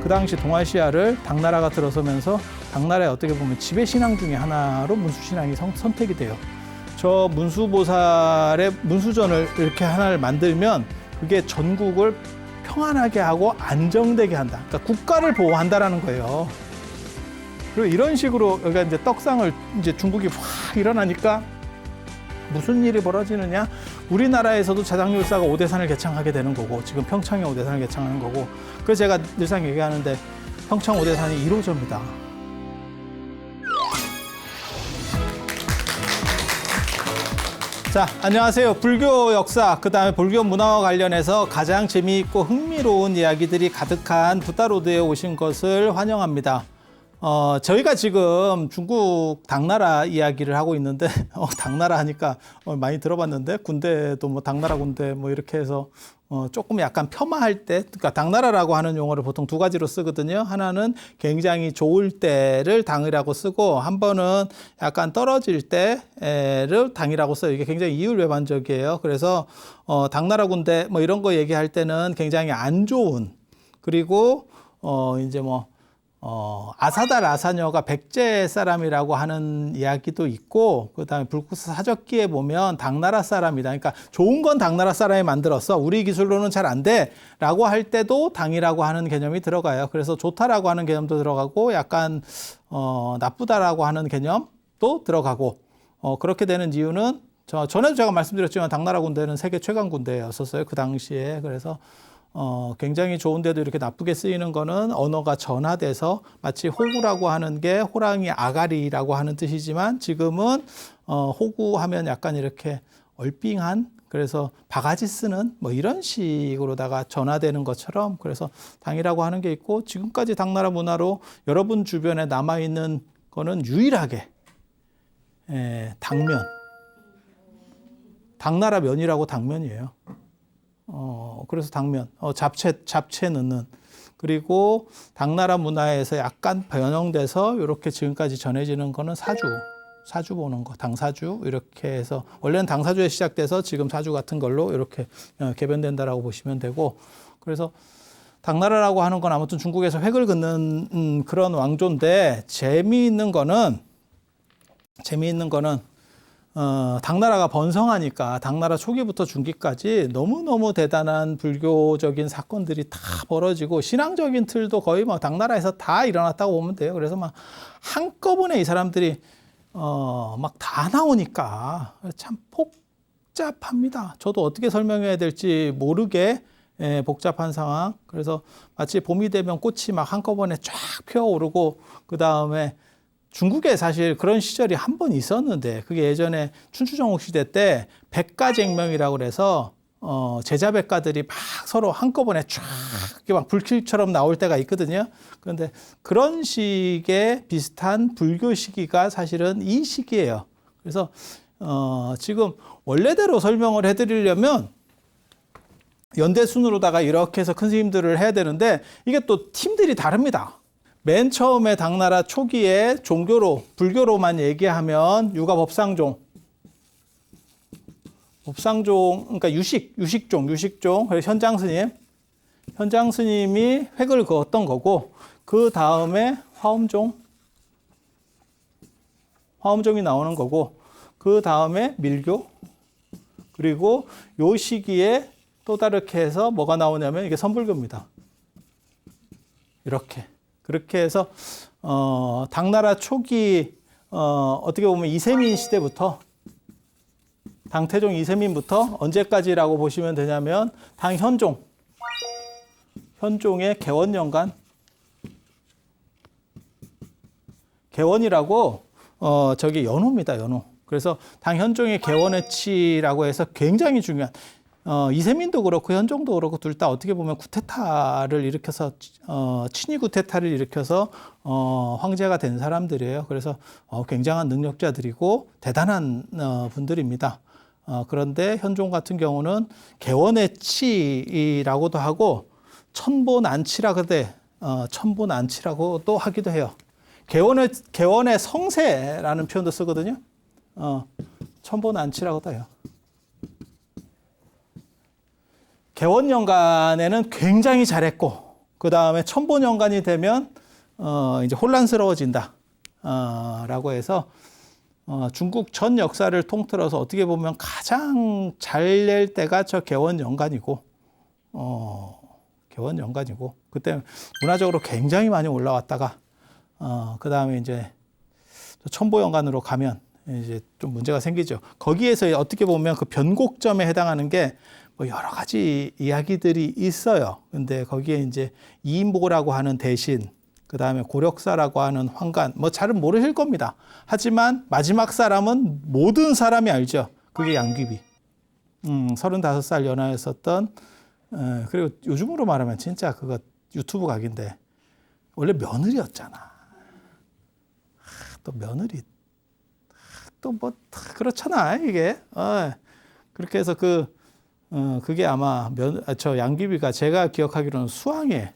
그 당시 동아시아를 당나라가 들어서면서 당나라의 어떻게 보면 지배 신앙 중에 하나로 문수신앙이 선택이 돼요. 저 문수보살의 문수전을 이렇게 하나를 만들면 그게 전국을 평안하게 하고 안정되게 한다. 그러니까 국가를 보호한다라는 거예요. 그리고 이런 식으로 여기가 이제 떡상을 이제 중국이 확 일어나니까 무슨 일이 벌어지느냐? 우리나라에서도 자장율사가 오대산을 개창하게 되는 거고 지금 평창에 오대산을 개창하는 거고 그래서 제가 늘상 얘기하는데 평창 오대산이 1호점이다. 자, 안녕하세요. 불교 역사, 그 다음에 불교 문화와 관련해서 가장 재미있고 흥미로운 이야기들이 가득한 붓다로드에 오신 것을 환영합니다. 저희가 지금 중국 당나라 이야기를 하고 있는데, 당나라 하니까 많이 들어봤는데, 군대도 뭐 당나라 군대 뭐 이렇게 해서, 조금 약간 폄하할 때, 그러니까 당나라라고 하는 용어를 보통 두 가지로 쓰거든요. 하나는 굉장히 좋을 때를 당이라고 쓰고, 한 번은 약간 떨어질 때를 당이라고 써요. 이게 굉장히 이율배반적이에요. 그래서, 당나라 군대 뭐 이런 거 얘기할 때는 굉장히 안 좋은, 그리고, 이제 뭐, 아사달 아사녀가 백제 사람이라고 하는 이야기도 있고, 그 다음에 불국사 사적기에 보면 당나라 사람이다. 그러니까 좋은 건 당나라 사람이 만들었어. 우리 기술로는 잘 안 돼. 라고 할 때도 당이라고 하는 개념이 들어가요. 그래서 좋다라고 하는 개념도 들어가고, 약간, 나쁘다라고 하는 개념도 들어가고, 그렇게 되는 이유는, 전에도 제가 말씀드렸지만 당나라 군대는 세계 최강 군대였었어요. 그 당시에. 그래서, 굉장히 좋은데도 이렇게 나쁘게 쓰이는 거는 언어가 전화돼서 마치 호구라고 하는 게 호랑이 아가리라고 하는 뜻이지만 지금은 호구 하면 약간 이렇게 얼삥한 그래서 바가지 쓰는 뭐 이런 식으로다가 전화되는 것처럼 그래서 당이라고 하는 게 있고 지금까지 당나라 문화로 여러분 주변에 남아있는 거는 유일하게 당면. 당나라 면이라고 당면이에요. 그래서 당면, 잡채 넣는. 그리고 당나라 문화에서 약간 변형돼서 이렇게 지금까지 전해지는 거는 사주 보는 거, 당사주. 이렇게 해서, 원래는 당사주에 시작돼서 지금 사주 같은 걸로 이렇게 개변된다라고 보시면 되고. 그래서 당나라라고 하는 건 아무튼 중국에서 획을 긋는 그런 왕조인데, 재미있는 거는, 당나라가 번성하니까 당나라 초기부터 중기까지 너무너무 대단한 불교적인 사건들이 다 벌어지고 신앙적인 틀도 거의 막 당나라에서 다 일어났다고 보면 돼요. 그래서 막 한꺼번에 이 사람들이 막 다 나오니까 참 복잡합니다. 저도 어떻게 설명해야 될지 모르게 복잡한 상황. 그래서 마치 봄이 되면 꽃이 막 한꺼번에 쫙 피어오르고 그 다음에 중국에 사실 그런 시절이 한 번 있었는데 그게 예전에 춘추전국 시대 때 백가쟁명이라고 그래서 제자백가들이 막 서로 한꺼번에 쫙 이렇게 막 불길처럼 나올 때가 있거든요. 그런데 그런 식의 비슷한 불교 시기가 사실은 이 시기예요. 그래서 지금 원래대로 설명을 해드리려면 연대순으로다가 이렇게 해서 큰 스님들을 해야 되는데 이게 또 팀들이 다릅니다. 맨 처음에 당나라 초기에 종교로, 불교로만 얘기하면 유가법상종, 그러니까 유식종, 그래서 현장 스님이 획을 그었던 거고, 그 다음에 화엄종이 나오는 거고, 그 다음에 밀교, 그리고 요 시기에 또 다르게 해서 뭐가 나오냐면 이게 선불교입니다. 그렇게 해서 당나라 초기 어떻게 보면 이세민 시대부터 당태종 이세민부터 언제까지라고 보시면 되냐면 현종의 개원년간 개원이라고 저기 연호입니다. 연호. 그래서 당현종의 개원의 치라고 해서 굉장히 중요한 이세민도 그렇고 현종도 그렇고 둘 다 어떻게 보면 쿠데타를 일으켜서 친위 쿠데타를 일으켜서 황제가 된 사람들이에요. 그래서 굉장한 능력자들이고 대단한 분들입니다. 그런데 현종 같은 경우는 개원의 치라고도 하고 천보난치라고도 하기도 해요. 개원의 성세라는 표현도 쓰거든요. 천보난치라고도 해요. 개원년간에는 굉장히 잘했고 그 다음에 천보년간이 되면 이제 혼란스러워진다. 라고 해서 중국 전 역사를 통틀어서 어떻게 보면 가장 잘 낼 때가 저 개원연간이고, 개원연간이고, 그때 문화적으로 굉장히 많이 올라왔다가, 그 다음에 이제 천보연간으로 가면 이제 좀 문제가 생기죠. 거기에서 어떻게 보면 그 변곡점에 해당하는 게 뭐 여러 가지 이야기들이 있어요. 근데 거기에 이제 이인보라고 하는 대신, 그 다음에 고력사라고 하는 황간, 뭐 잘은 모르실 겁니다. 하지만 마지막 사람은 모든 사람이 알죠. 그게 양귀비. 35살 연하였었던, 그리고 요즘으로 말하면 진짜 그거 유튜브 각인데, 원래 며느리였잖아. 또 며느리. 또 뭐, 그렇잖아, 이게. 그렇게 해서 그게 아마 저 양귀비가 제가 기억하기로는 수왕에,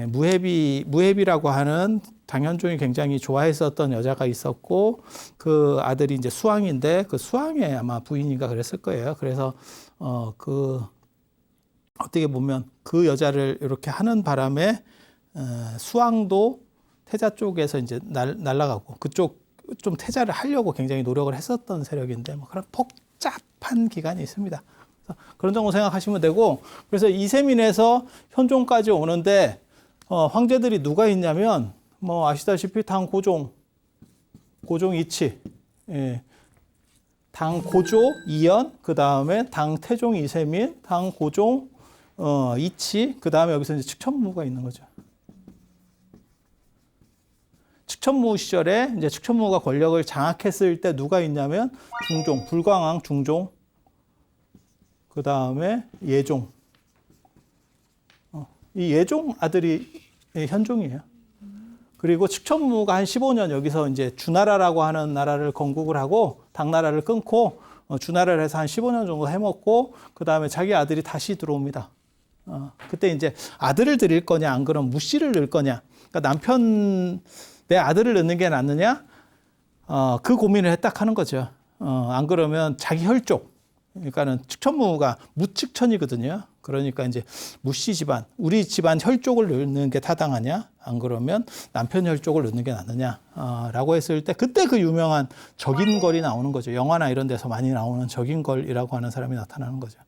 무해비라고 하는 당현종이 굉장히 좋아했었던 여자가 있었고, 그 아들이 이제 수왕인데, 그 수왕의 아마 부인인가 그랬을 거예요. 그래서, 어떻게 보면 그 여자를 이렇게 하는 바람에, 수왕도 태자 쪽에서 이제 날아가고, 그쪽 좀 태자를 하려고 굉장히 노력을 했었던 세력인데, 뭐 그런 복잡한 기간이 있습니다. 그런 정도 생각하시면 되고, 그래서 이세민에서 현종까지 오는데, 황제들이 누가 있냐면, 뭐, 아시다시피 당 고종 이치, 당 고조 이연, 그 다음에 당 태종 이세민, 당 고종, 이치, 그 다음에 여기서 이제 측천무가 있는 거죠. 측천무 시절에 이제 측천무가 권력을 장악했을 때 누가 있냐면, 중종, 불광왕 중종, 그 다음에 예종. 이 예종 아들이 현종이에요. 그리고 측천무가 한 15년 여기서 이제 주나라라고 하는 나라를 건국을 하고 당나라를 끊고 주나라를 해서 한 15년 정도 해먹고 그 다음에 자기 아들이 다시 들어옵니다. 그때 이제 아들을 드릴 거냐 안 그러면 무씨를 넣을 거냐. 그러니까 남편 내 아들을 넣는 게 낫느냐. 그 고민을 딱 하는 거죠. 안 그러면 자기 혈족. 그러니까는 측천무가 무측천이거든요. 그러니까 이제 무씨 집안, 우리 집안 혈족을 넣는 게 타당하냐? 안 그러면 남편 혈족을 넣는 게 낫느냐? 라고 했을 때 그때 그 유명한 적인걸이 나오는 거죠. 영화나 이런 데서 많이 나오는 적인걸이라고 하는 사람이 나타나는 거죠.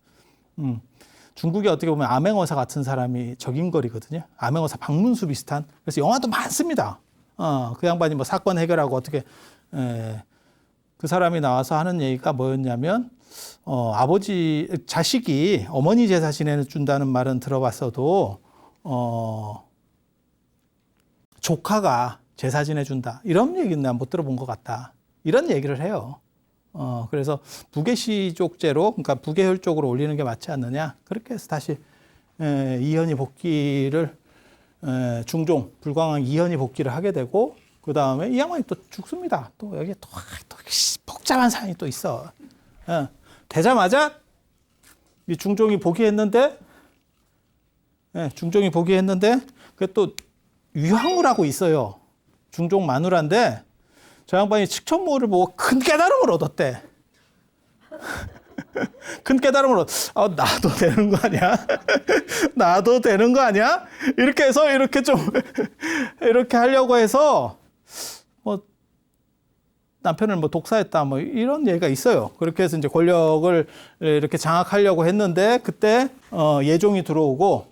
중국에 어떻게 보면 암행어사 같은 사람이 적인걸이거든요. 암행어사 박문수 비슷한. 그래서 영화도 많습니다. 그 양반이 뭐 사건 해결하고 어떻게 그 사람이 나와서 하는 얘기가 뭐였냐면 자식이 어머니 제사 지내준다는 말은 들어봤어도, 조카가 제사 지내준다. 이런 얘기는 난 못 들어본 것 같다. 이런 얘기를 해요. 그래서 부계시족제로, 그러니까 부계혈족으로 올리는 게 맞지 않느냐. 그렇게 해서 다시, 이현이 복귀를, 중종, 불광왕 이현이 복귀를 하게 되고, 그 다음에 이 양반이 또 죽습니다. 또 여기 또 복잡한 사연이 또 있어. 되자마자 이 중종이 복귀했는데, 그게 또 유황우라고 있어요. 중종 마누라인데 저 양반이 측천무를 보고 큰 깨달음을 얻었대. 큰 깨달음을 나도 되는 거 아니야? 나도 되는 거 아니야? 이렇게 해서 이렇게 좀 이렇게 하려고 해서 뭐 남편을 뭐 독사했다 뭐 이런 얘기가 있어요. 그렇게 해서 이제 권력을 이렇게 장악하려고 했는데 그때 예종이 들어오고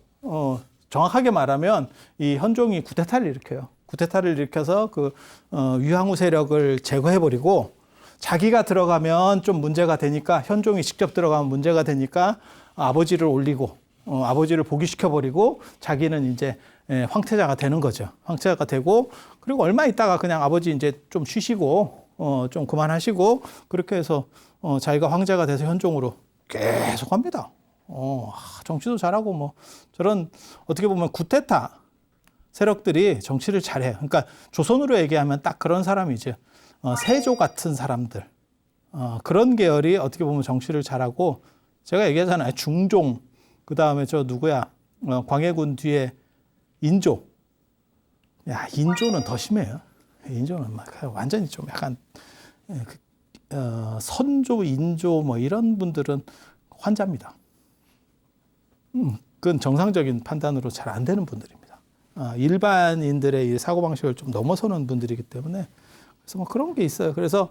정확하게 말하면 이 현종이 쿠데타를 일으켜요. 쿠데타를 일으켜서 그 유황후 세력을 제거해버리고 자기가 들어가면 좀 문제가 되니까 현종이 직접 들어가면 문제가 되니까 아버지를 올리고 아버지를 복위시켜버리고 자기는 이제 황태자가 되는 거죠. 황태자가 되고 그리고 얼마 있다가 그냥 아버지 이제 좀 쉬시고 좀 그만하시고 그렇게 해서 자기가 황제가 돼서 현종으로 계속 합니다. 정치도 잘하고 뭐 저런 어떻게 보면 쿠데타 세력들이 정치를 잘해요. 그러니까 조선으로 얘기하면 딱 그런 사람이죠. 세조 같은 사람들. 그런 계열이 어떻게 보면 정치를 잘하고 제가 얘기하잖아요. 중종 그 다음에 저 누구야 광해군 뒤에 인조. 야 인조는 더 심해요. 인조는 막 완전히 좀 약간 선조, 인조 뭐 이런 분들은 환자입니다. 그건 정상적인 판단으로 잘 안 되는 분들입니다. 일반인들의 이 사고방식을 좀 넘어서는 분들이기 때문에 그래서 뭐 그런 게 있어요. 그래서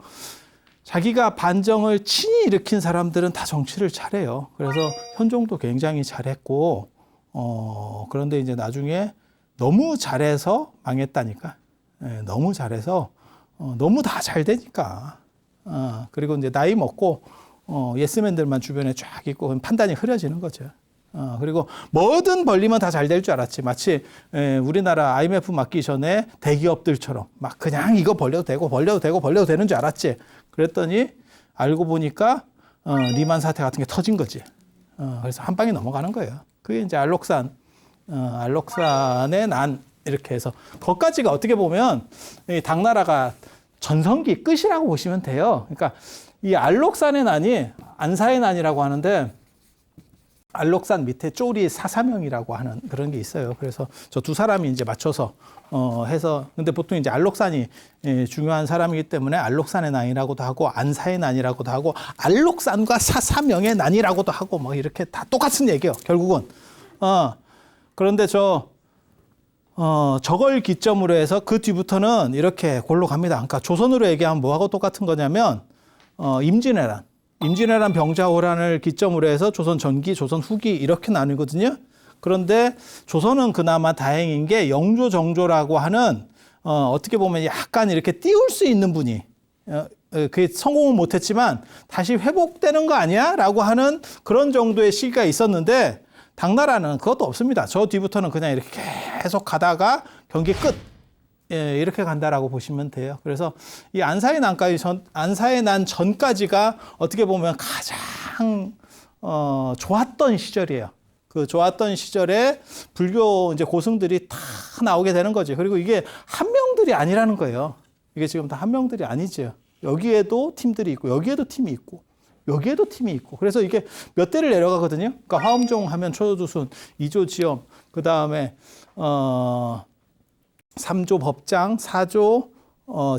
자기가 반정을 친히 일으킨 사람들은 다 정치를 잘해요. 그래서 현종도 굉장히 잘했고, 그런데 이제 나중에 너무 잘해서 망했다니까. 예, 너무 잘해서, 너무 다 잘 되니까. 그리고 이제 나이 먹고, 예스맨들만 주변에 쫙 있고 판단이 흐려지는 거죠. 그리고 뭐든 벌리면 다 잘 될 줄 알았지. 마치 우리나라 IMF 맞기 전에 대기업들처럼 막 그냥 이거 벌려도 되고 벌려도 되고 벌려도 되는 줄 알았지. 그랬더니 알고 보니까 리만 사태 같은 게 터진 거지. 그래서 한 방에 넘어가는 거예요. 그게 이제 알록산의 난 이렇게 해서 거기까지가 어떻게 보면 이 당나라가 전성기 끝이라고 보시면 돼요. 그러니까 이 알록산의 난이 안사의 난이라고 하는데 알록산 밑에 쪼리 사사명이라고 하는 그런 게 있어요. 그래서 저 두 사람이 이제 맞춰서 해서 근데 보통 이제 알록산이 중요한 사람이기 때문에 알록산의 난이라고도 하고 안사의 난이라고도 하고 알록산과 사사명의 난이라고도 하고 뭐 이렇게 다 똑같은 얘기예요. 결국은 그런데 저걸 기점으로 해서 그 뒤부터는 이렇게 골로 갑니다. 그러니까 조선으로 얘기하면 뭐하고 똑같은 거냐면 임진왜란 병자호란을 기점으로 해서 조선 전기, 조선 후기 이렇게 나누거든요. 그런데 조선은 그나마 다행인 게 영조정조라고 하는 어떻게 보면 약간 이렇게 띄울 수 있는 분이 그게 성공은 못했지만 다시 회복되는 거 아니야? 라고 하는 그런 정도의 시기가 있었는데 당나라는 그것도 없습니다. 저 뒤부터는 그냥 이렇게 계속 가다가 경기 끝. 이렇게 간다라고 보시면 돼요. 그래서 이 안사의 난 전까지가 어떻게 보면 가장 좋았던 시절이에요. 그 좋았던 시절에 불교 이제 고승들이 다 나오게 되는 거죠. 그리고 이게 한명들이 아니라는 거예요. 이게 지금 다 한명들이 아니죠. 여기에도 팀들이 있고 여기에도 팀이 있고 여기에도 팀이 있고 그래서 이게 몇 대를 내려가거든요. 그러니까 화엄종 하면 초조두순, 이조지엄, 그 다음에 3조 법장, 4조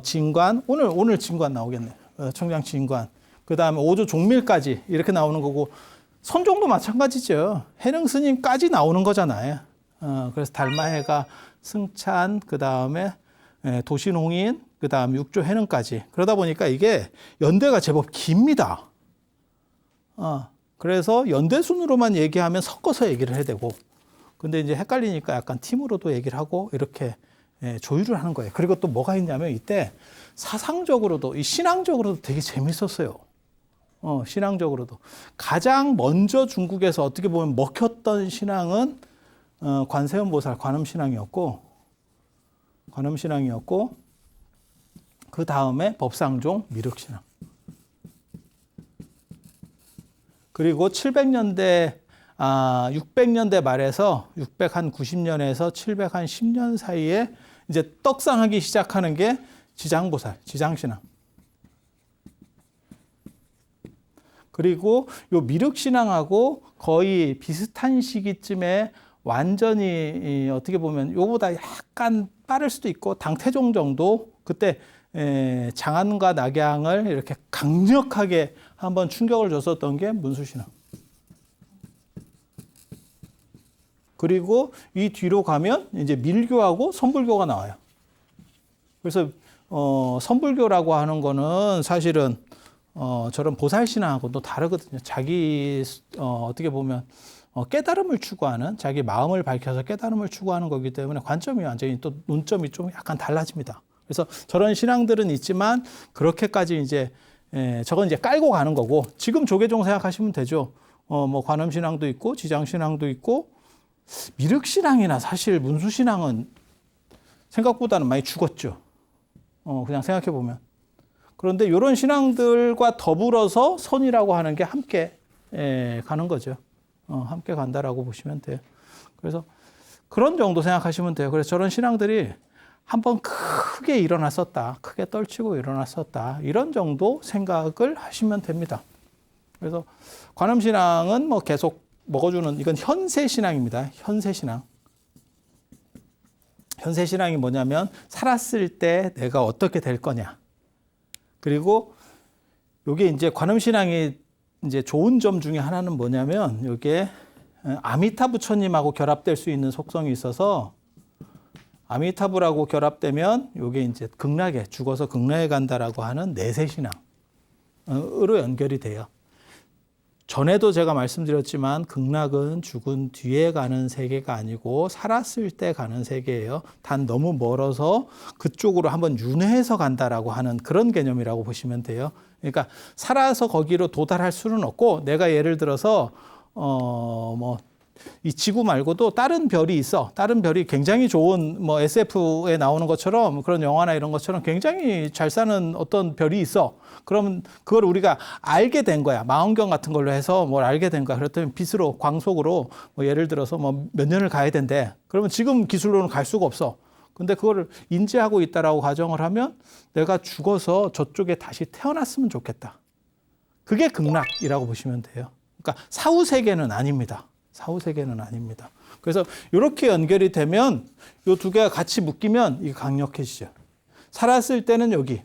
진관, 오늘 진관 나오겠네. 총장 진관. 그 다음에 5조 종밀까지 이렇게 나오는 거고 선종도 마찬가지죠. 해능 스님까지 나오는 거잖아요. 그래서 달마해가 승찬, 그 다음에 도신홍인, 그 다음 6조 해능까지. 그러다 보니까 이게 연대가 제법 깁니다. 그래서 연대순으로만 얘기하면 섞어서 얘기를 해야 되고 근데 이제 헷갈리니까 약간 팀으로도 얘기를 하고 이렇게 조율을 하는 거예요. 그리고 또 뭐가 있냐면 이때 사상적으로도 신앙적으로도 되게 재밌었어요. 신앙적으로도 가장 먼저 중국에서 어떻게 보면 먹혔던 신앙은 관세음보살 관음신앙이었고 그 다음에 법상종 미륵신앙 그리고 700년대 600년대 말에서 690년에서 710년 사이에 이제 떡상하기 시작하는 게 지장보살, 지장신앙. 그리고 요 미륵신앙하고 거의 비슷한 시기쯤에 완전히 어떻게 보면 요보다 약간 빠를 수도 있고 당태종 정도 그때 장안과 낙양을 이렇게 강력하게 한번 충격을 줬었던 게 문수신앙. 그리고 이 뒤로 가면 이제 밀교하고 선불교가 나와요. 그래서 선불교라고 하는 거는 사실은 저런 보살신앙하고도 다르거든요. 자기 어떻게 보면 깨달음을 추구하는 자기 마음을 밝혀서 깨달음을 추구하는 거기 때문에 관점이 완전히 또 논점이 좀 약간 달라집니다. 그래서 저런 신앙들은 있지만 그렇게까지 이제 저건 이제 깔고 가는 거고 지금 조계종 생각하시면 되죠. 뭐 관음신앙도 있고 지장신앙도 있고 미륵신앙이나 사실 문수신앙은 생각보다는 많이 죽었죠. 그냥 생각해 보면. 그런데 이런 신앙들과 더불어서 선이라고 하는 게 함께 가는 거죠. 함께 간다라고 보시면 돼요. 그래서 그런 정도 생각하시면 돼요. 그래서 저런 신앙들이 한번 크게 일어났었다. 크게 떨치고 일어났었다. 이런 정도 생각을 하시면 됩니다. 그래서 관음신앙은 뭐 계속 먹어주는 이건 현세신앙입니다. 현세신앙. 현세신앙이 뭐냐면 살았을 때 내가 어떻게 될 거냐. 그리고 요게 이제 관음신앙이 이제 좋은 점 중에 하나는 뭐냐면 요게 아미타 부처님하고 결합될 수 있는 속성이 있어서 아미타불하고 결합되면 요게 이제 극락에 죽어서 극락에 간다라고 하는 내세신앙으로 연결이 돼요. 전에도 제가 말씀드렸지만 극락은 죽은 뒤에 가는 세계가 아니고 살았을 때 가는 세계예요. 단 너무 멀어서 그쪽으로 한번 윤회해서 간다라고 하는 그런 개념이라고 보시면 돼요. 그러니까 살아서 거기로 도달할 수는 없고 내가 예를 들어서 이 지구 말고도 다른 별이 있어. 다른 별이 굉장히 좋은 뭐 SF에 나오는 것처럼 그런 영화나 이런 것처럼 굉장히 잘 사는 어떤 별이 있어. 그러면 그걸 우리가 알게 된 거야. 망원경 같은 걸로 해서 뭘 알게 된 거야. 그렇다면 빛으로 광속으로 뭐 예를 들어서 뭐 몇 년을 가야 된대. 그러면 지금 기술로는 갈 수가 없어. 근데 그거를 인지하고 있다라고 가정을 하면 내가 죽어서 저쪽에 다시 태어났으면 좋겠다. 그게 극락이라고 보시면 돼요. 그러니까 사후 세계는 아닙니다. 사후 세계는 아닙니다. 그래서 이렇게 연결이 되면 이 두 개가 같이 묶이면 이게 강력해지죠. 살았을 때는 여기,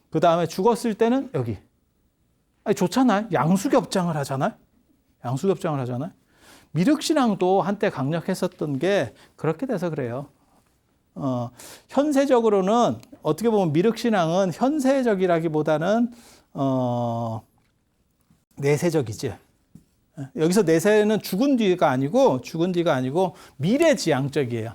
그 다음에 죽었을 때는 여기. 아니, 좋잖아요. 양수겹장을 하잖아요. 양수겹장을 하잖아요. 미륵신앙도 한때 강력했었던 게 그렇게 돼서 그래요. 현세적으로는 어떻게 보면 미륵신앙은 현세적이라기보다는 내세적이지. 여기서 내세는 죽은 뒤가 아니고 미래지향적이에요.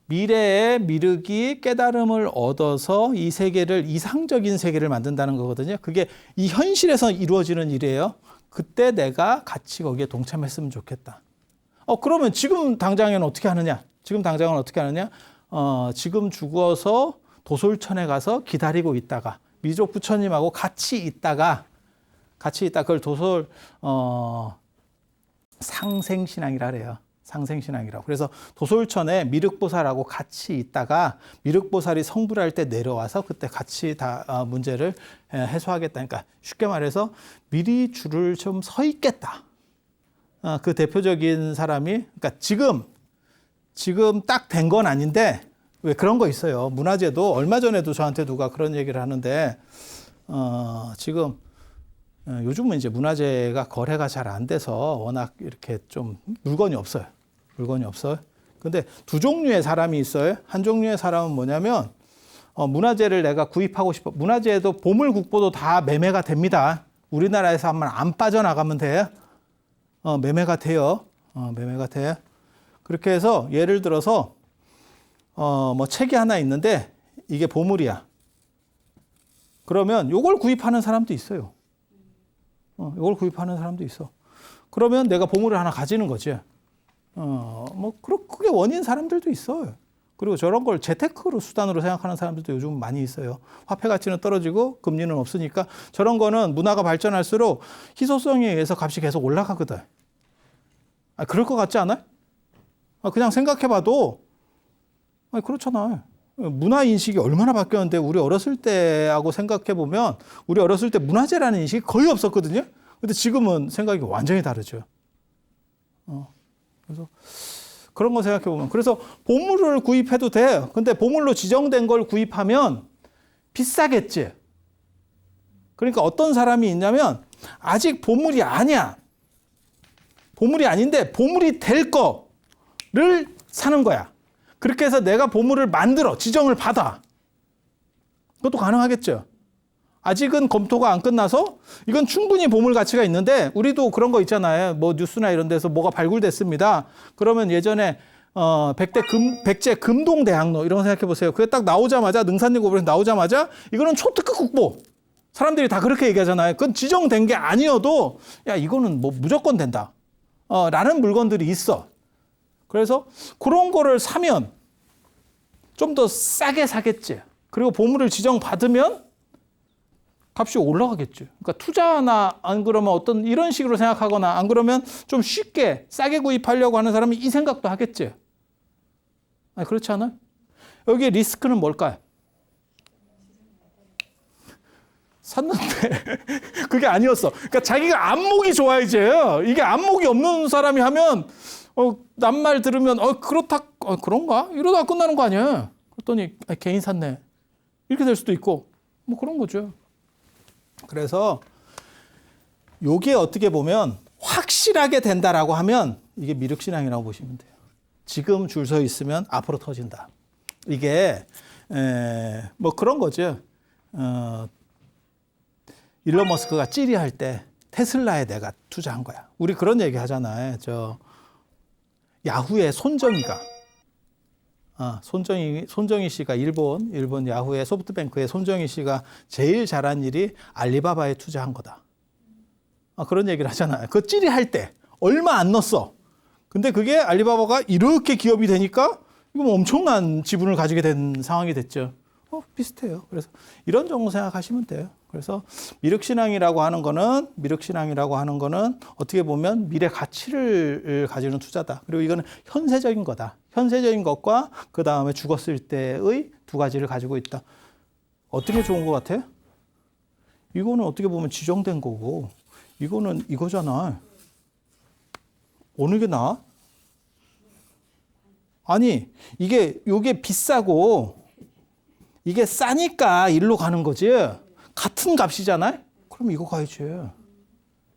미래에 미륵이 깨달음을 얻어서 이 세계를 이상적인 세계를 만든다는 거거든요. 그게 이 현실에서 이루어지는 일이에요. 그때 내가 같이 거기에 동참했으면 좋겠다. 그러면 지금 당장에는 어떻게 하느냐? 지금 죽어서 도솔천에 가서 기다리고 있다가 미족 부처님하고 같이 있다가 그걸 도솔 상생신앙이라 그래요. 상생신앙이라고. 그래서 도솔천에 미륵보살하고 같이 있다가 미륵보살이 성불할 때 내려와서 그때 같이 다 문제를 해소하겠다. 그러니까 쉽게 말해서 미리 줄을 좀 서 있겠다. 그 대표적인 사람이 그러니까 지금 딱 된 건 아닌데 왜 그런 거 있어요. 문화재도 얼마 전에도 저한테 누가 그런 얘기를 하는데 지금 요즘은 이제 문화재가 거래가 잘 안 돼서 워낙 이렇게 좀 물건이 없어요. 근데 두 종류의 사람이 있어요. 한 종류의 사람은 뭐냐면 문화재를 내가 구입하고 싶어. 문화재도 보물국보도 다 매매가 됩니다. 우리나라에서 한번 안 빠져나가면 돼. 매매가 돼요. 매매가 돼. 그렇게 해서 예를 들어서 뭐 책이 하나 있는데 이게 보물이야. 그러면 요걸 구입하는 사람도 있어요. 이걸 구입하는 사람도 있어. 그러면 내가 보물을 하나 가지는 거지. 그게 원인 사람들도 있어요. 그리고 저런 걸 재테크로 수단으로 생각하는 사람들도 요즘 많이 있어요. 화폐 가치는 떨어지고 금리는 없으니까 저런 거는 문화가 발전할수록 희소성에 의해서 값이 계속 올라가거든. 그럴 것 같지 않아요? 그냥 생각해봐도 그렇잖아. 문화 인식이 얼마나 바뀌었는데 우리 어렸을 때하고 생각해보면 우리 어렸을 때 문화재라는 인식이 거의 없었거든요. 근데 지금은 생각이 완전히 다르죠. 그래서 그런 거 생각해보면 그래서 보물을 구입해도 돼. 근데 보물로 지정된 걸 구입하면 비싸겠지. 그러니까 어떤 사람이 있냐면 아직 보물이 아니야. 보물이 아닌데 보물이 될 거를 사는 거야. 그렇게 해서 내가 보물을 만들어 지정을 받아. 그것도 가능하겠죠. 아직은 검토가 안 끝나서 이건 충분히 보물 가치가 있는데 우리도 그런 거 있잖아요. 뭐 뉴스나 이런 데서 뭐가 발굴됐습니다. 그러면 예전에 백제 금동대학로 이런 거 생각해 보세요. 그게 딱 나오자마자 능산리 고변에서 나오자마자 이거는 초특급 국보. 사람들이 다 그렇게 얘기하잖아요. 그건 지정된 게 아니어도 야 이거는 뭐 무조건 된다. 라는 물건들이 있어. 그래서 그런 거를 사면 좀 더 싸게 사겠지. 그리고 보물을 지정받으면 값이 올라가겠죠. 그러니까 투자나 안 그러면 어떤 이런 식으로 생각하거나 안 그러면 좀 쉽게 싸게 구입하려고 하는 사람이 이 생각도 하겠지. 그렇지 않아요? 여기에 리스크는 뭘까요? 샀는데 그게 아니었어. 그러니까 자기가 안목이 좋아야지. 이게 안목이 없는 사람이 하면 남 말 들으면 그런가? 이러다가 끝나는 거 아니야. 그랬더니 개인 샀네. 이렇게 될 수도 있고 뭐 그런 거죠. 그래서 요게 어떻게 보면 확실하게 된다라고 하면 이게 미륵신앙이라고 보시면 돼요. 지금 줄 서 있으면 앞으로 터진다. 이게 뭐 그런 거죠. 일론 머스크가 찌리할 때 테슬라에 내가 투자한 거야. 우리 그런 얘기 하잖아요. 야후의 손정희가 손정희 씨가 일본 야후의 소프트뱅크의 손정희 씨가 제일 잘한 일이 알리바바에 투자한 거다. 그런 얘기를 하잖아요. 그 찌리할 때 얼마 안 넣었어. 근데 그게 알리바바가 이렇게 기업이 되니까 이거 뭐 엄청난 지분을 가지게 된 상황이 됐죠. 비슷해요. 그래서 이런 정도 생각하시면 돼요. 그래서 미륵신앙이라고 하는 거는 어떻게 보면 미래 가치를 가지는 투자다. 그리고 이거는 현세적인 거다. 현세적인 것과 그 다음에 죽었을 때의 두 가지를 가지고 있다. 어떻게 좋은 것 같아요? 이거는 어떻게 보면 지정된 거고, 이거는 이거잖아. 어느 게 나아? 아니, 요게 비싸고, 이게 싸니까 일로 가는 거지. 같은 값이잖아요? 그럼 이거 가야지.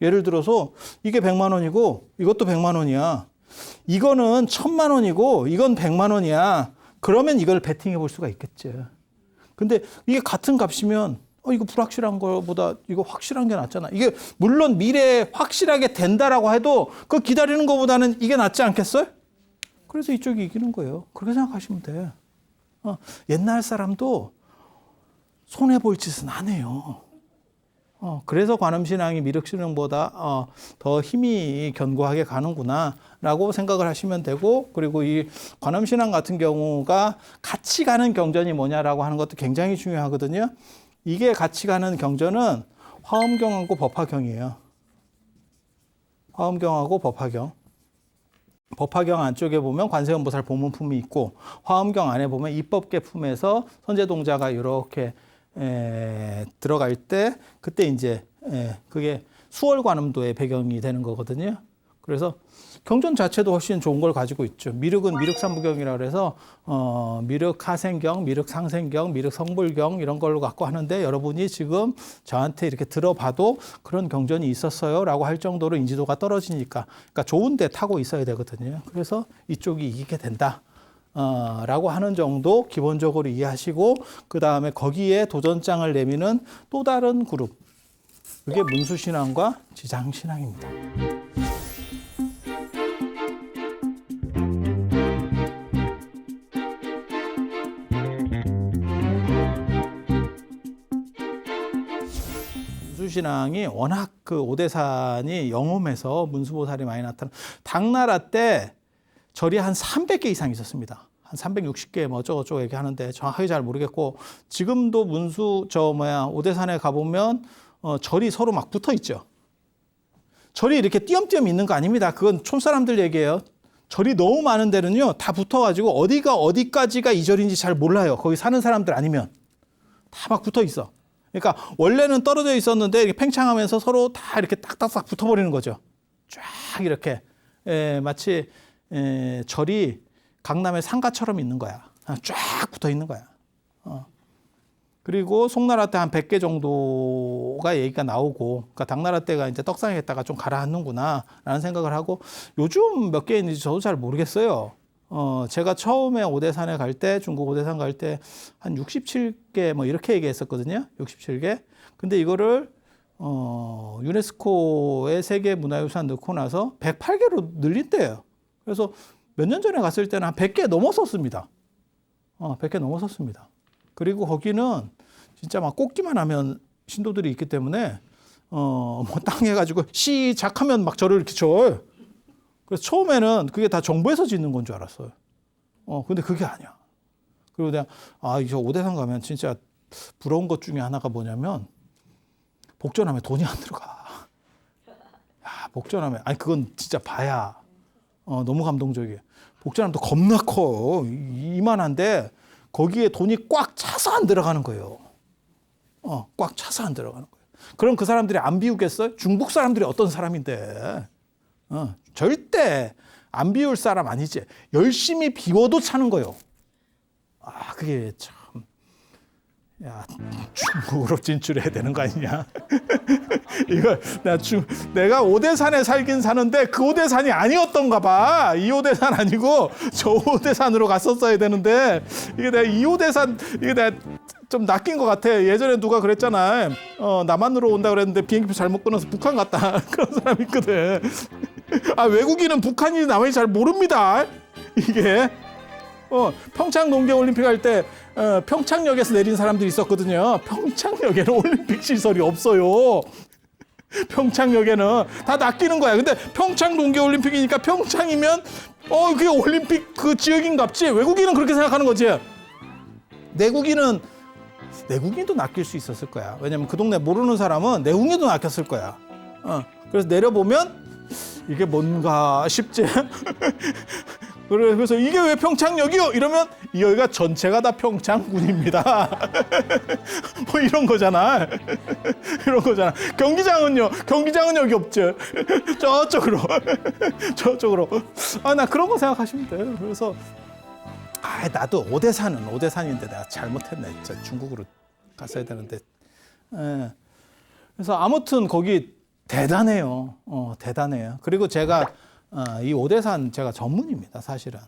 예를 들어서 이게 100만 원이고 이것도 100만 원이야. 이거는 1000만 원이고 이건 100만 원이야. 그러면 이걸 베팅해 볼 수가 있겠지. 근데 이게 같은 값이면 이거 불확실한 거보다 이거 확실한 게 낫잖아. 이게 물론 미래에 확실하게 된다라고 해도 그 기다리는 것보다는 이게 낫지 않겠어요? 그래서 이쪽이 이기는 거예요. 그렇게 생각하시면 돼. 옛날 사람도 손해볼 짓은 안 해요. 그래서 관음신앙이 미륵신앙보다 더 힘이 견고하게 가는구나 라고 생각을 하시면 되고, 그리고 이 관음신앙 같은 경우가 같이 가는 경전이 뭐냐라고 하는 것도 굉장히 중요하거든요. 이게 같이 가는 경전은 화엄경하고 법화경이에요. 화엄경하고 법화경. 법화경 안쪽에 보면 관세음보살 보문품이 있고, 화엄경 안에 보면 입법계 품에서 선제동자가 이렇게 들어갈 때, 그때 이제 그게 수월관음도의 배경이 되는 거거든요. 그래서 경전 자체도 훨씬 좋은 걸 가지고 있죠. 미륵은 미륵삼부경이라 그래서 미륵하생경, 미륵상생경, 미륵성불경 이런 걸로 갖고 하는데, 여러분이 지금 저한테 이렇게 들어봐도 그런 경전이 있었어요 라고 할 정도로 인지도가 떨어지니까, 그러니까 좋은 데 타고 있어야 되거든요. 그래서 이쪽이 이기게 된다 라고 하는 정도 기본적으로 이해하시고, 그 다음에 거기에 도전장을 내미는 또 다른 그룹, 그게 문수신앙과 지장신앙입니다. 문수신앙이 워낙 그 오대산이 영험해서 문수보살이 많이 나타나, 당나라 때 절이 한 300개 이상 있었습니다. 한 360개 뭐 어쩌고저쩌고 얘기하는데 정확하게 잘 모르겠고, 지금도 오대산에 가보면 절이 서로 막 붙어 있죠. 절이 이렇게 띄엄띄엄 있는 거 아닙니다. 그건 촌사람들 얘기예요. 절이 너무 많은 데는요, 다 붙어가지고 어디가 어디까지가 이 절인지 잘 몰라요. 거기 사는 사람들 아니면. 다 막 붙어 있어. 그러니까 원래는 떨어져 있었는데 이렇게 팽창하면서 서로 다 이렇게 딱딱딱 붙어버리는 거죠. 쫙 이렇게. 마치 절이 강남의 상가처럼 있는 거야. 쫙 붙어 있는 거야. 그리고 송나라 때 한 100개 정도가 얘기가 나오고, 그러니까 당나라 때가 이제 떡상했다가 좀 가라앉는구나 라는 생각을 하고, 요즘 몇 개 있는지 저도 잘 모르겠어요. 제가 처음에 오대산에 갈 때, 중국 오대산 갈 때 한 67개 뭐 이렇게 얘기했었거든요. 67개. 근데 이거를 유네스코의 세계 문화유산 넣고 나서 108개로 늘린대요. 그래서 몇 년 전에 갔을 때는 한 100개 넘었었습니다. 100개 넘었었습니다. 그리고 거기는 진짜 막 꽂기만 하면 신도들이 있기 때문에 뭐 땅 해가지고 시작하면 막 절을 이렇게 쳐. 그래서 처음에는 그게 다 정부에서 짓는 건 줄 알았어요. 근데 그게 아니야. 그리고 내가 저 오대산 가면 진짜 부러운 것 중에 하나가 뭐냐면, 복전하면 돈이 안 들어가. 야, 복전하면, 그건 진짜 봐야 너무 감동적이에요. 복전하면 또 겁나 커. 이만한데 거기에 돈이 꽉 차서 안 들어가는 거예요. 꽉 차서 안 들어가는 거예요. 그럼 그 사람들이 안 비우겠어요? 중국 사람들이 어떤 사람인데. 절대 안 비울 사람 아니지. 열심히 비워도 차는 거예요. 그게 참 야, 중국으로 진출해야 되는 거 아니냐? 이거 내가 오대산에 살긴 사는데 그 오대산이 아니었던가 봐. 이 오대산 아니고 저 오대산으로 갔었어야 되는데 이게 내가 이 오대산 이게 내가 좀 낚인 것 같아. 예전에 누가 그랬잖아. 남한으로 온다 그랬는데 비행기표 잘못 끊어서 북한 갔다. 그런 사람 있거든. 아, 외국인은 북한이 남한이 잘 모릅니다. 이게 평창 동계올림픽 할 때 평창역에서 내린 사람들이 있었거든요. 평창역에는 올림픽 시설이 없어요. 평창역에는 다 낚이는 거야. 근데 평창 동계올림픽이니까 평창이면 그게 올림픽 그 지역인갑지. 외국인은 그렇게 생각하는 거지. 내국인도 낚일 수 있었을 거야. 왜냐면 그 동네 모르는 사람은 내국인도 낚였을 거야. 그래서 내려보면 이게 뭔가 싶지. 그래서 이게 왜 평창역이요? 이러면 여기가 전체가 다 평창군입니다. 뭐 이런 거잖아. 이런 거잖아. 경기장은 여기 없죠. 저쪽으로. 나 그런 거 생각하시면 돼요. 그래서 나도 오대산인데 내가 잘못했네. 진짜 중국으로 갔어야 되는데. 그래서 아무튼 거기 대단해요. 대단해요. 그리고 제가 이 오대산 제가 전문입니다, 사실은.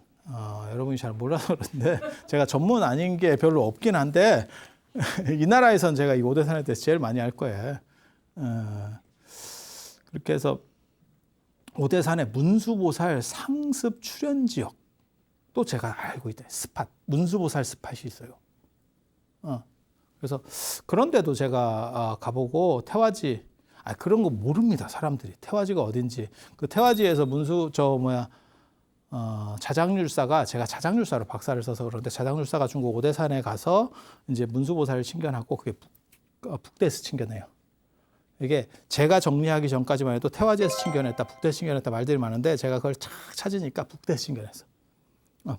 여러분이 잘 몰라서 그런데 제가 전문 아닌 게 별로 없긴 한데 이 나라에선 제가 이 오대산에 대해서 제일 많이 알 거예요. 그렇게 해서 오대산의 문수보살 상습 출연 지역 또 제가 알고 있다. 스팟, 문수보살 스팟이 있어요. 그래서 그런데도 제가 가보고 태화지 그런 거 모릅니다, 사람들이. 태화지가 어딘지. 그 태화지에서 자장률사가, 제가 자장률사로 박사를 써서 그런데 자장률사가 중국 오대산에 가서 이제 문수보살을 친견하고 그게 북대에서 친견해요. 이게 제가 정리하기 전까지만 해도 태화지에서 친견했다, 북대에서 친견했다 말들이 많은데 제가 그걸 착 찾으니까 북대에서 친견했어.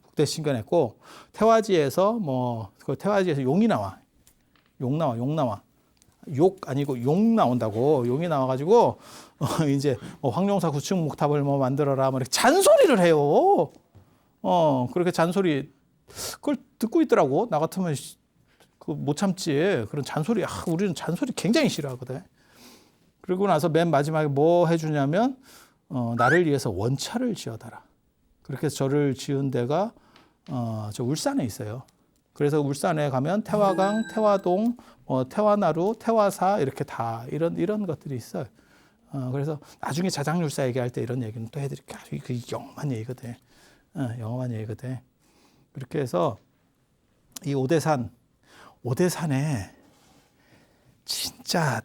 북대에서 친견했고 태화지에서 태화지에서 용이 나와. 용 나온다고. 용이 나와가지고 이제 황룡사 구층목탑을 만들어라 이렇게 잔소리를 해요. 그렇게 잔소리 그걸 듣고 있더라고. 나 같으면 못 참지. 그런 잔소리. 우리는 잔소리 굉장히 싫어하거든. 그리고 나서 맨 마지막에 뭐 해주냐면 나를 위해서 원차를 지어달라. 그렇게 해서 저를 지은 데가 저 울산에 있어요. 그래서 울산에 가면 태화강, 태화동, 태화나루, 태화사 이렇게 다 이런 것들이 있어요. 그래서 나중에 자장률사 얘기할 때 이런 얘기는 또 해드릴게요. 그 영험한 얘기거든. 영험한 얘기거든. 그렇게 해서 이 오대산에 진짜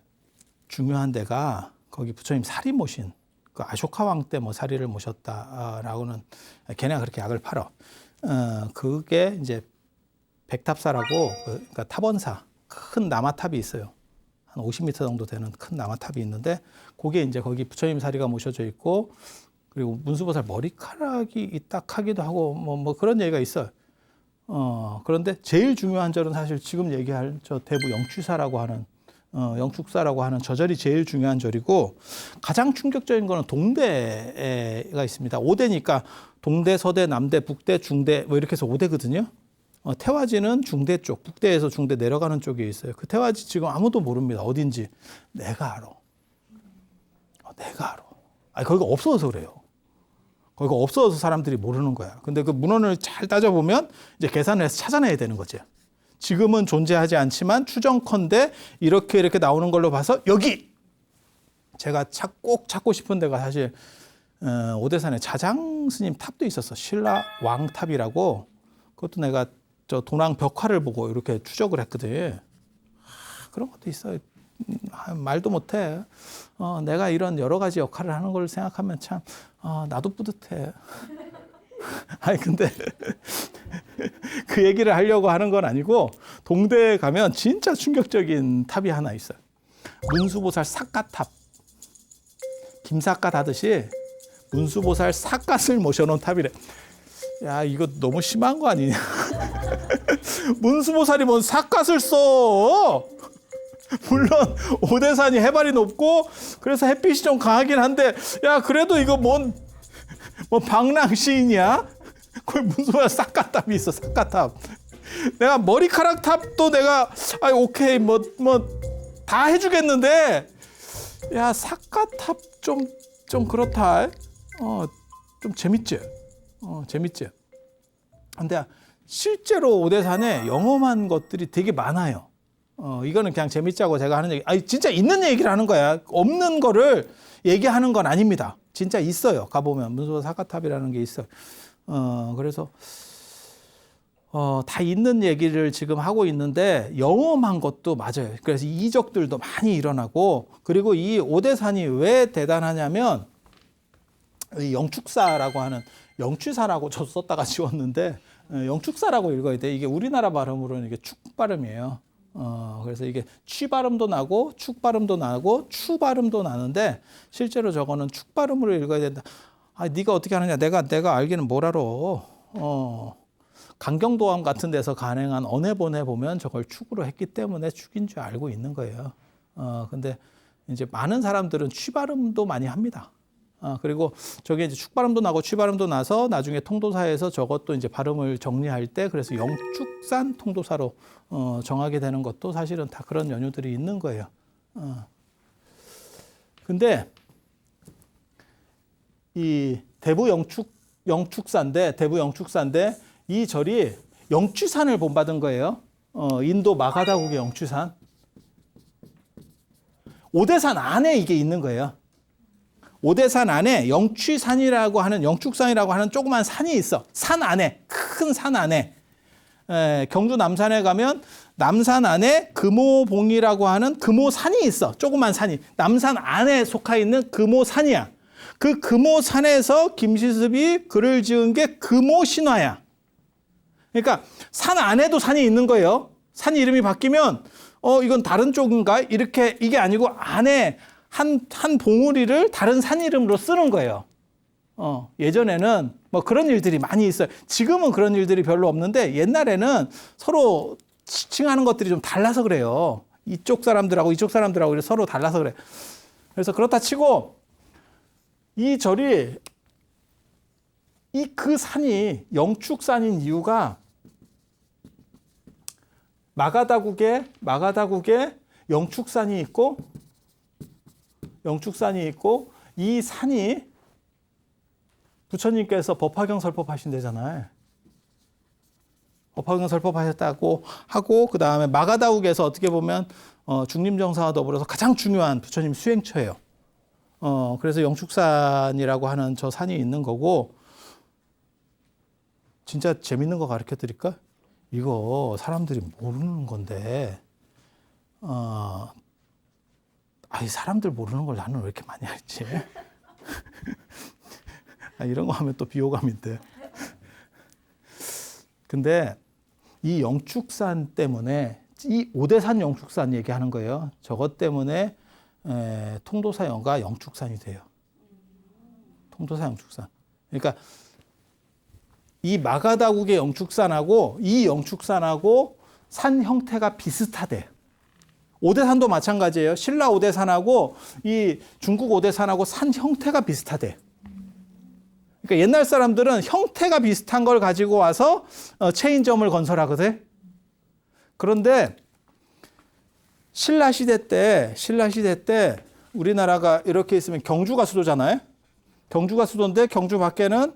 중요한 데가 거기 부처님 사리 모신 그 아쇼카 왕 때 사리를 모셨다라고는 걔네가 그렇게 약을 팔어. 그게 이제 백탑사라고 그러니까 탑원사 큰 나마탑이 있어요. 한 50m 정도 되는 큰 나마탑이 있는데 그게 이제 거기 부처님 사리가 모셔져 있고 그리고 문수보살 머리카락이 있다하기도 하고 뭐 그런 얘기가 있어요. 그런데 제일 중요한 절은 사실 지금 얘기할 저 대부 영축사라고 하는 저 절이 제일 중요한 절이고 가장 충격적인 거는 동대가 있습니다. 5대니까 동대, 서대, 남대, 북대, 중대 뭐 이렇게 해서 5대거든요. 태화지는 중대 쪽, 북대에서 중대 내려가는 쪽에 있어요. 그 태화지 지금 아무도 모릅니다. 어딘지. 내가 알아. 거기가 없어서 그래요. 거기가 없어서 사람들이 모르는 거야. 근데 그 문헌을 잘 따져보면 이제 계산을 해서 찾아내야 되는 거죠. 지금은 존재하지 않지만 추정컨대 이렇게 나오는 걸로 봐서 여기! 제가 꼭 찾고 싶은 데가 사실 오대산에 자장 스님 탑도 있었어. 신라 왕탑이라고. 그것도 내가 저 도낭 벽화를 보고 이렇게 추적을 했거든. 그런 것도 있어요. 말도 못해. 내가 이런 여러 가지 역할을 하는 걸 생각하면 참 나도 뿌듯해. 근데 그 얘기를 하려고 하는 건 아니고 동대에 가면 진짜 충격적인 탑이 하나 있어요. 문수보살 삿갓탑. 김삿갓 하듯이 문수보살 삿갓을 모셔놓은 탑이래. 야, 이거 너무 심한 거 아니냐? 문수보살이 뭔 삿갓을 써? 물론 오대산이 해발이 높고 그래서 햇빛이 좀 강하긴 한데 야, 그래도 이거 뭔 방랑시인이야? 거기 문수보살 삿갓탑이 있어, 삿갓탑. 내가 머리카락 탑도 내가 오케이 뭐 다 해주겠는데 야 사과탑 좀 그렇다. 좀 재밌지. 재밌지. 근데 실제로 오대산에 영험한 것들이 되게 많아요. 이거는 그냥 재밌자고 제가 하는 얘기. 진짜 있는 얘기를 하는 거야. 없는 거를 얘기하는 건 아닙니다. 진짜 있어요. 가보면 문수원 사과탑이라는 게 있어요. 그래서 다 있는 얘기를 지금 하고 있는데 영험한 것도 맞아요. 그래서 이적들도 많이 일어나고, 그리고 이 오대산이 왜 대단하냐면 이 영축사라고 하는, 영취사라고 저 썼다가 지웠는데 영축사라고 읽어야 돼. 이게 우리나라 발음으로는 이게 축 발음이에요. 그래서 이게 취 발음도 나고 축 발음도 나고 추 발음도 나는데 실제로 저거는 축 발음으로 읽어야 된다. 네가 어떻게 하느냐? 내가 알기는 뭘 알아? 강경도암 같은 데서 간행한 언해본에 보면 저걸 축으로 했기 때문에 축인 줄 알고 있는 거예요. 근데 이제 많은 사람들은 취 발음도 많이 합니다. 그리고 저게 이제 축 발음도 나고 취 발음도 나서 나중에 통도사에서 저것도 이제 발음을 정리할 때 그래서 영축산 통도사로 정하게 되는 것도 사실은 다 그런 연유들이 있는 거예요. 근데 이 대부 영축사인데 이 절이 영취산을 본받은 거예요. 인도 마가다국의 영취산. 오대산 안에 이게 있는 거예요. 오대산 안에 영취산이라고 하는, 영축산이라고 하는 조그만 산이 있어. 산 안에, 큰 산 안에. 경주 남산에 가면 남산 안에 금오봉이라고 하는 금오산이 있어. 조그만 산이. 남산 안에 속해 있는 금오산이야. 그 금오산에서 김시습이 글을 지은 게 금오신화야. 그러니까 산 안에도 산이 있는 거예요. 산 이름이 바뀌면 이건 다른 쪽인가? 이렇게 이게 아니고 안에 한 봉우리를 다른 산 이름으로 쓰는 거예요. 예전에는 뭐 그런 일들이 많이 있어요. 지금은 그런 일들이 별로 없는데 옛날에는 서로 칭하는 것들이 좀 달라서 그래요. 이쪽 사람들하고 서로 달라서 그래. 그래서 그렇다 치고 이 절이 그 산이 영축산인 이유가 마가다국에 영축산이 있고 이 산이 부처님께서 법화경 설법하신 데잖아요. 법화경 설법하셨다고 하고 그 다음에 마가다국에서 어떻게 보면 중림정사와 더불어서 가장 중요한 부처님 수행처예요. 그래서 영축산이라고 하는 저 산이 있는 거고, 진짜 재밌는 거 가르쳐 드릴까? 이거 사람들이 모르는 건데, 사람들 모르는 걸 나는 왜 이렇게 많이 알지? 이런 거 하면 또 비호감인데. 근데 이 영축산 때문에, 이 오대산 영축산 얘기하는 거예요. 저것 때문에 통도사가 영축산이 돼요. 통도사 영축산. 그러니까 이 마가다국의 영축산하고 이 영축산하고 산 형태가 비슷하대. 오대산도 마찬가지예요. 신라 오대산하고 이 중국 오대산하고 산 형태가 비슷하대. 그러니까 옛날 사람들은 형태가 비슷한 걸 가지고 와서 체인점을 건설하거든. 그런데 신라 시대 때 우리나라가 이렇게 있으면 경주가 수도잖아요. 경주가 수도인데 경주 밖에는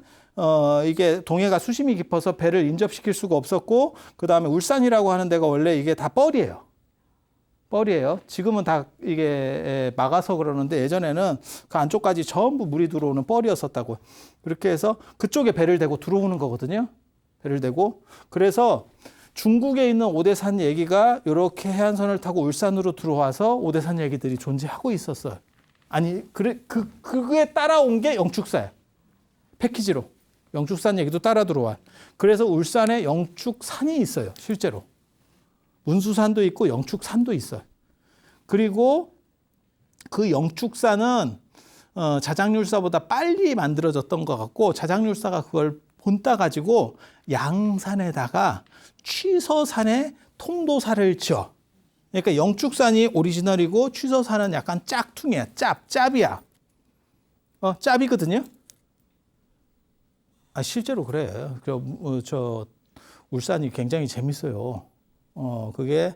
이게 동해가 수심이 깊어서 배를 인접시킬 수가 없었고, 그 다음에 울산이라고 하는 데가 원래 이게 다 뻘이에요. 지금은 다 이게 막아서 그러는데 예전에는 그 안쪽까지 전부 물이 들어오는 뻘이었었다고. 그렇게 해서 그쪽에 배를 대고 들어오는 거거든요. 배를 대고. 그래서 중국에 있는 오대산 얘기가 이렇게 해안선을 타고 울산으로 들어와서 오대산 얘기들이 존재하고 있었어요. 아니, 그게 따라온 게 영축사예요. 패키지로. 영축산 얘기도 따라 들어와. 그래서 울산에 영축산이 있어요. 실제로. 문수산도 있고 영축산도 있어요. 그리고 그 영축산은 자장률사보다 빨리 만들어졌던 것 같고, 자장률사가 그걸 본따 가지고 양산에다가 취서산에 통도사를 지어. 그러니까 영축산이 오리지널이고 취서산은 약간 짝퉁이야. 짭이야. 짭이거든요. 실제로 그래. 울산이 굉장히 재밌어요. 그게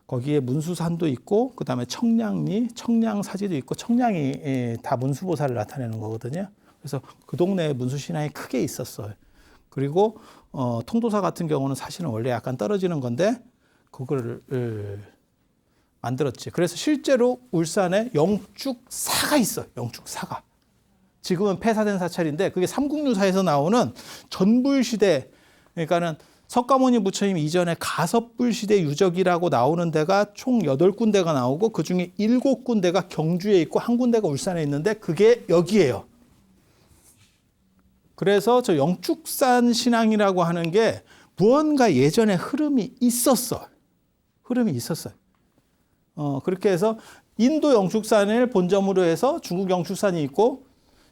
거기에 문수산도 있고 그다음에 청량리, 청량사지도 있고 청량이 다 문수보살을 나타내는 거거든요. 그래서 그 동네에 문수신앙이 크게 있었어요. 그리고 통도사 같은 경우는 사실은 원래 약간 떨어지는 건데 그거를 만들었지. 그래서 실제로 울산에 영축사가 있어요. 영축사가. 지금은 폐사된 사찰인데 그게 삼국유사에서 나오는 전불시대, 그러니까는 석가모니 부처님 이전에 가섭불시대 유적이라고 나오는 데가 총 8군데가 나오고 그중에 7군데가 경주에 있고 한 군데가 울산에 있는데 그게 여기예요. 그래서 저 영축산 신앙이라고 하는 게 무언가 예전에 흐름이 있었어. 흐름이 있었어요. 그렇게 해서 인도 영축산을 본점으로 해서 중국 영축산이 있고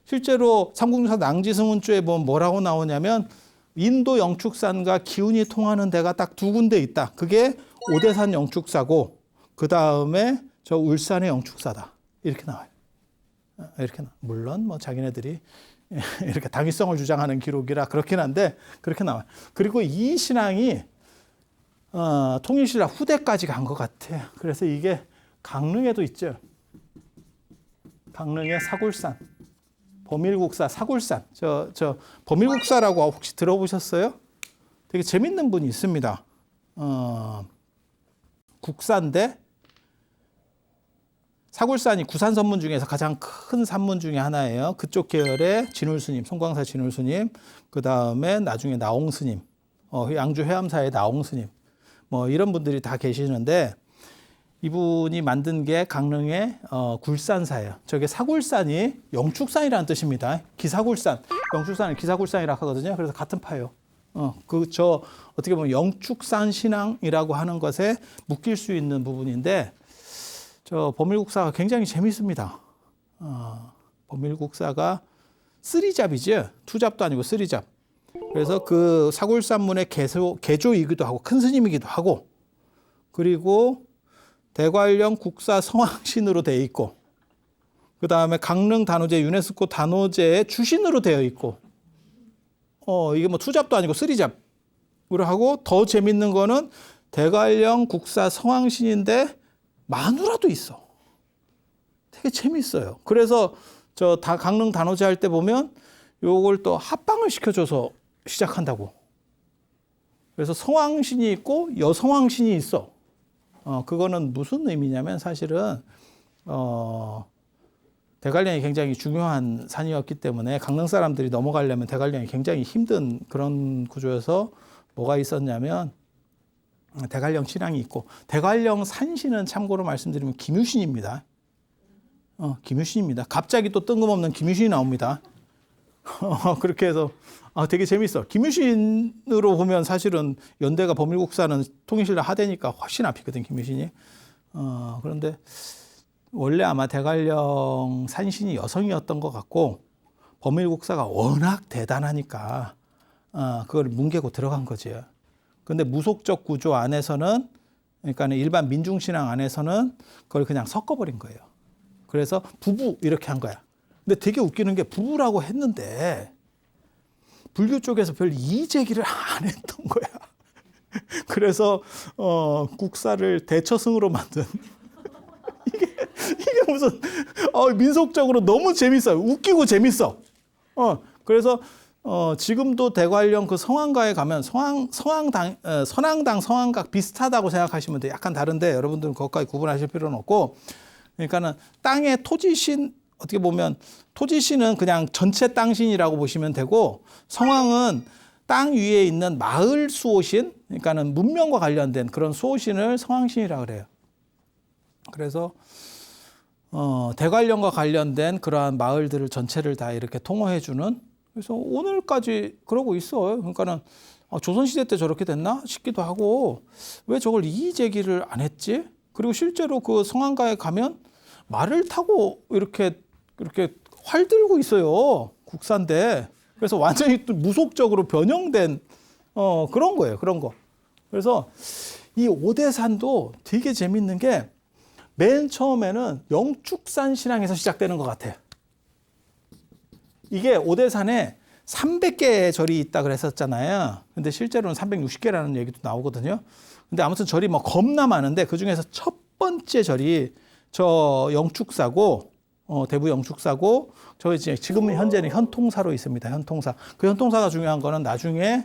실제로 삼국유사 낭지승훈주에 보면 뭐라고 나오냐면 인도 영축산과 기운이 통하는 데가 딱 2군데 있다. 그게 오대산 영축사고 그 다음에 저 울산의 영축사다. 이렇게 나와요. 이렇게 물론 뭐 자기네들이 이렇게 당위성을 주장하는 기록이라 그렇긴 한데 그렇게 나와요. 그리고 이 신앙이 통일신라 후대까지 간 것 같아요. 그래서 이게 강릉에도 있죠. 강릉의 사굴산, 범일국사 사굴산. 저 범일국사라고 혹시 들어보셨어요? 되게 재밌는 분이 있습니다. 국사인데 사굴산이 구산 선문 중에서 가장 큰 산문 중에 하나예요. 그쪽 계열의 진울스님, 송광사 진울스님, 그 다음에 나중에 나옹스님, 양주 회암사의 나옹스님, 뭐 이런 분들이 다 계시는데 이분이 만든 게 강릉의 굴산사예요. 저게 사굴산이 영축산이라는 뜻입니다. 기사굴산, 영축산을 기사굴산이라고 하거든요. 그래서 같은 파예요. 어떻게 보면 영축산 신앙이라고 하는 것에 묶일 수 있는 부분인데 저 범일국사가 굉장히 재밌습니다. 범일국사가 3잡이죠. 2잡도 아니고 3잡. 그래서 그 사굴산문의 개조이기도 하고 큰 스님이기도 하고 그리고 대관령 국사 성황신으로 되어 있고 그 다음에 강릉 단오제 유네스코 단오제의 주신으로 되어 있고 이게 뭐 2잡도 아니고 3잡으로 하고 더 재밌는 거는 대관령 국사 성황신인데 마누라도 있어. 되게 재밌어요. 그래서 강릉 단오제 할 때 보면 요걸 또 합방을 시켜줘서 시작한다고. 그래서 성황신이 있고 여성황신이 있어. 그거는 무슨 의미냐면 사실은 대관령이 굉장히 중요한 산이었기 때문에 강릉 사람들이 넘어가려면 대관령이 굉장히 힘든 그런 구조여서 뭐가 있었냐면 대관령 신앙이 있고 대관령 산신은 참고로 말씀드리면 김유신입니다. 김유신입니다. 갑자기 또 뜬금없는 김유신이 나옵니다. 그렇게 해서 되게 재밌어. 김유신으로 보면 사실은 연대가 범일국사는 통일신라 하대니까 훨씬 앞이거든 김유신이. 그런데 원래 아마 대관령 산신이 여성이었던 것 같고 범일국사가 워낙 대단하니까 그걸 뭉개고 들어간 거지. 근데 무속적 구조 안에서는 그러니까 일반 민중신앙 안에서는 그걸 그냥 섞어버린 거예요. 그래서 부부 이렇게 한 거야. 근데 되게 웃기는 게 부부라고 했는데 불교 쪽에서 별 이의 제기를 안 했던 거야. 그래서 국사를 대처승으로 만든 이게 무슨 민속적으로 너무 재밌어요. 웃기고 재밌어. 그래서 지금도 대관령 그 성황가에 가면 선앙당 성황각 비슷하다고 생각하시면 돼요. 약간 다른데 여러분들은 그것까지 구분하실 필요는 없고, 그러니까는 땅의 토지신, 어떻게 보면 토지신은 그냥 전체 땅신이라고 보시면 되고, 성황은 땅 위에 있는 마을 수호신, 그러니까는 문명과 관련된 그런 수호신을 성황신이라고 그래요. 그래서 대관령과 관련된 그러한 마을들을 전체를 다 이렇게 통호해주는, 그래서 오늘까지 그러고 있어요. 그러니까는 조선시대 때 저렇게 됐나 싶기도 하고, 왜 저걸 이의 제기를 안 했지? 그리고 실제로 그 성황가에 가면 말을 타고 이렇게 활 들고 있어요. 국사인데. 그래서 완전히 또 무속적으로 변형된 그런 거예요. 그런 거. 그래서 이 오대산도 되게 재밌는 게 맨 처음에는 영축산 신앙에서 시작되는 것 같아요. 이게 오대산에 300개의 절이 있다 그랬었잖아요. 근데 실제로는 360개라는 얘기도 나오거든요. 근데 아무튼 절이 뭐 겁나 많은데 그중에서 첫 번째 절이 저 영축사고, 대부 영축사고, 저 이제 지금은 현재는 현통사로 있습니다. 현통사. 그 현통사가 중요한 거는 나중에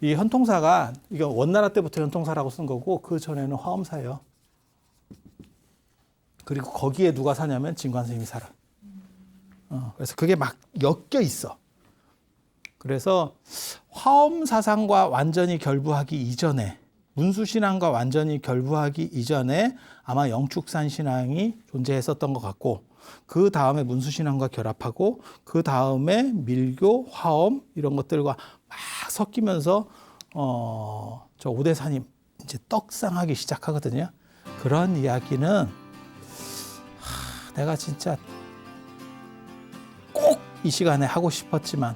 이 현통사가 이거 원나라 때부터 현통사라고 쓴 거고 그 전에는 화엄사예요. 그리고 거기에 누가 사냐면 진관 스님이 살아. 그래서 그게 막 엮여 있어. 그래서 화엄 사상과 완전히 결부하기 이전에, 문수 신앙과 완전히 결부하기 이전에 아마 영축산 신앙이 존재했었던 것 같고, 그 다음에 문수 신앙과 결합하고, 그 다음에 밀교, 화엄 이런 것들과 막 섞이면서 저 오대산이 이제 떡상하기 시작하거든요. 그런 이야기는 내가 진짜 꼭 이 시간에 하고 싶었지만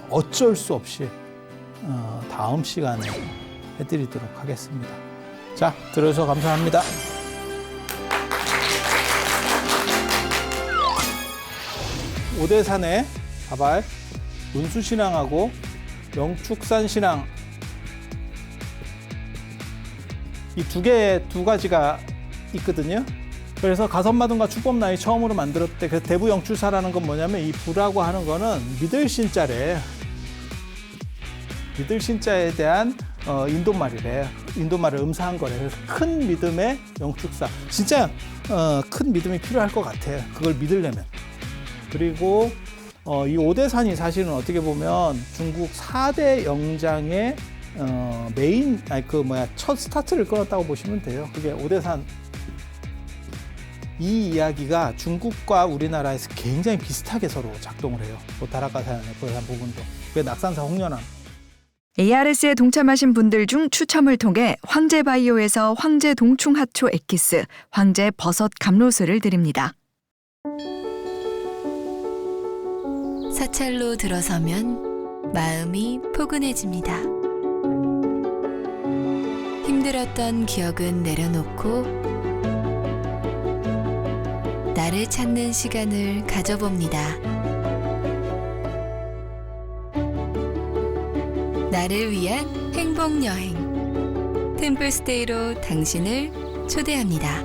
어쩔 수 없이 다음 시간에 해드리도록 하겠습니다. 자, 들어주셔서 감사합니다. 오대산의 가발, 문수신앙하고 영축산신앙 이 두 가지가 있거든요. 그래서 가선마등과 축법나이 처음으로 만들었을 때 그 대부 영축사라는 건 뭐냐면 이 부라고 하는 거는 믿을 신자래. 믿을 신자에 대한 인도말이래. 인도말을 음사한 거래. 그래서 큰 믿음의 영축사. 진짜 큰 믿음이 필요할 것 같아. 그걸 믿으려면. 그리고 이 오대산이 사실은 어떻게 보면 중국 4대 영장의 메인, 첫 스타트를 끊었다고 보시면 돼요. 그게 오대산. 이 이야기가 중국과 우리나라에서 굉장히 비슷하게 서로 작동을 해요. 다락가산의 그런 부분도. 그게 낙산사 홍련암. ARS에 동참하신 분들 중 추첨을 통해 황제바이오에서 황제 동충하초 엑기스, 황제 버섯 감로스를 드립니다. 사찰로 들어서면 마음이 포근해집니다. 힘들었던 기억은 내려놓고 나를 찾는 시간을 가져봅니다. 나를 위한 행복 여행 템플스테이로 당신을 초대합니다.